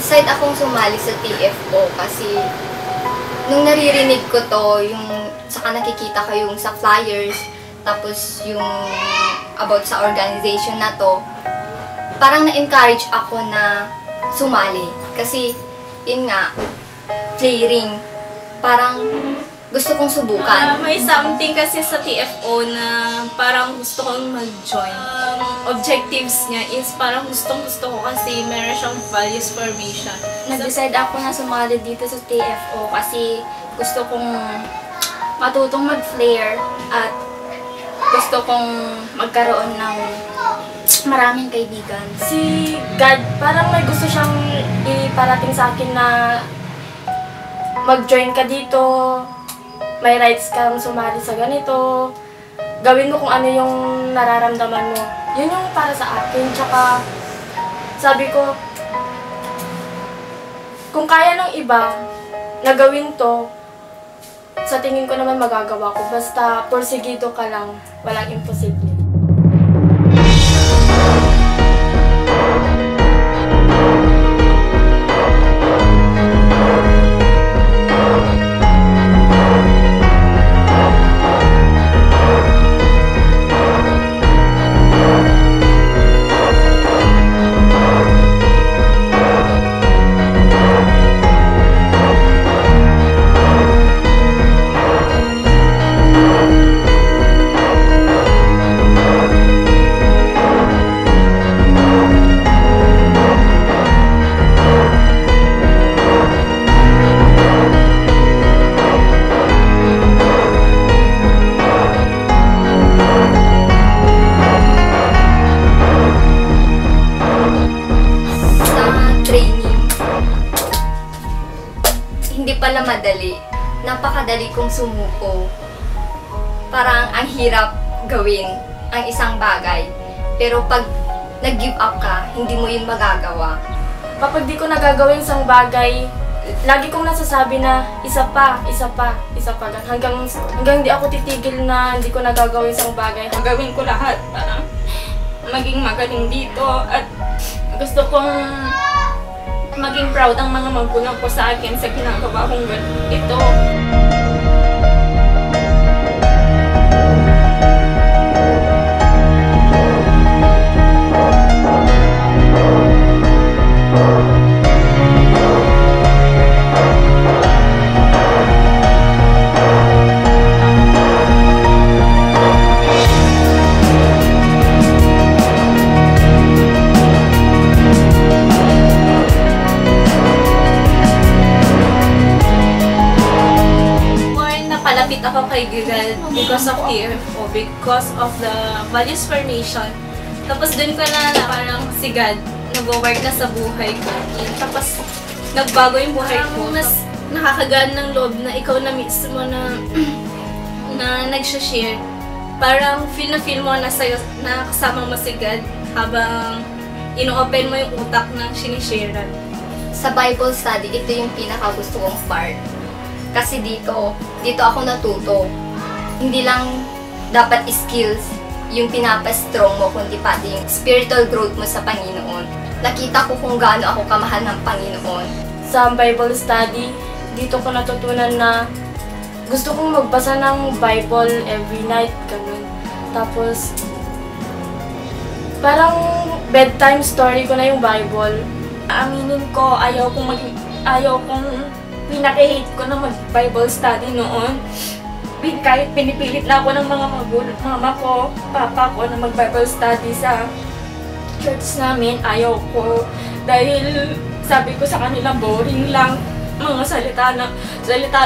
nag-decide akong sumali sa TFO kasi nung naririnig ko to, yung saka nakikita ko yung sa flyers, tapos yung about sa organization na to, parang na-encourage ako na sumali. Kasi, yun nga, flaring, parang gusto kong subukan. May something kasi sa TFO na parang gusto kong mag-join. Objectives niya is parang gustong-gusto ko kasi meron siyang values formation. Nag-decide ako na sumali dito sa TFO kasi gusto kong matutong mag-flare at gusto kong magkaroon ng maraming kaibigan. Si God, parang may gusto siyang iparating sa akin na mag-join ka dito, may rights kang sumali sa ganito, gawin mo kung ano yung nararamdaman mo. Yun yung para sa akin. Tsaka sabi ko, kung kaya ng iba na gawin to, sa tingin ko naman magagawa ko. Basta porsigido ka lang, walang imposible. Pala madali. Napakadali kong sumuko. Parang ang hirap gawin ang isang bagay. Pero pag nag-give up ka, hindi mo yun magagawa. Kapag di ko nagagawin isang bagay, lagi kong nasasabi na isa pa. Hanggang di ako titigil na hindi ko nagagawin isang bagay. Gagawin ko lahat para maging magaling dito at gusto kong maging proud ang mga magulang ko sa akin sa ginagawa kong ito. Palapit ako kay Giral because of TFO, because of the values formation. Tapos dun ko na parang si God nag-work na sa buhay ko. Tapos nagbago yung buhay ko. Mas nakakagaan ng loob na ikaw na mismo na nagsha-share. Parang feel mo na sa'yo na kasama mo si God habang ino-open mo yung utak ng sinisharean. Sa Bible study, ito yung pinaka-gusto kong part. Kasi dito ako natuto. Hindi lang dapat skills yung pinapastrong mo, kundi pati yung spiritual growth mo sa Panginoon. Nakita ko kung gaano ako kamahal ng Panginoon. Sa Bible study, dito ko natutunan na gusto kong magbasa ng Bible every night, ganun. Tapos, parang bedtime story ko na yung Bible. Aminin ko, ayaw kong pinaka-hate ko na mag-Bible study noon. Kahit pinipilit na ako ng mga mama ko, papa ko na mag-Bible study sa church namin, ayaw ko. Dahil sabi ko sa kanila, boring lang. Mga salita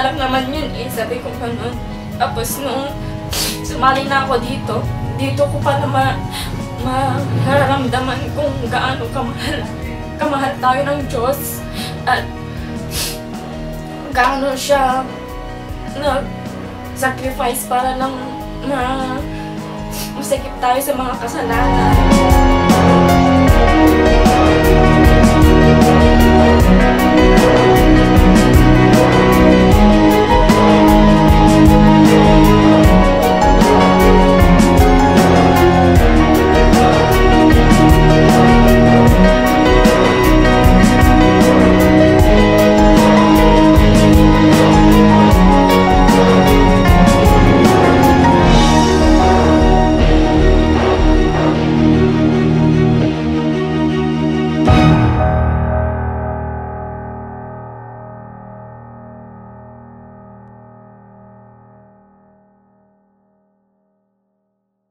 lang naman yun eh, sabi ko ganun. Tapos nung sumali na ako dito ko pa na mararamdaman kung gaano kamahal tayo ng Diyos. At gaano siya nag-sacrifice para lang masakip tayo sa mga kasalanan.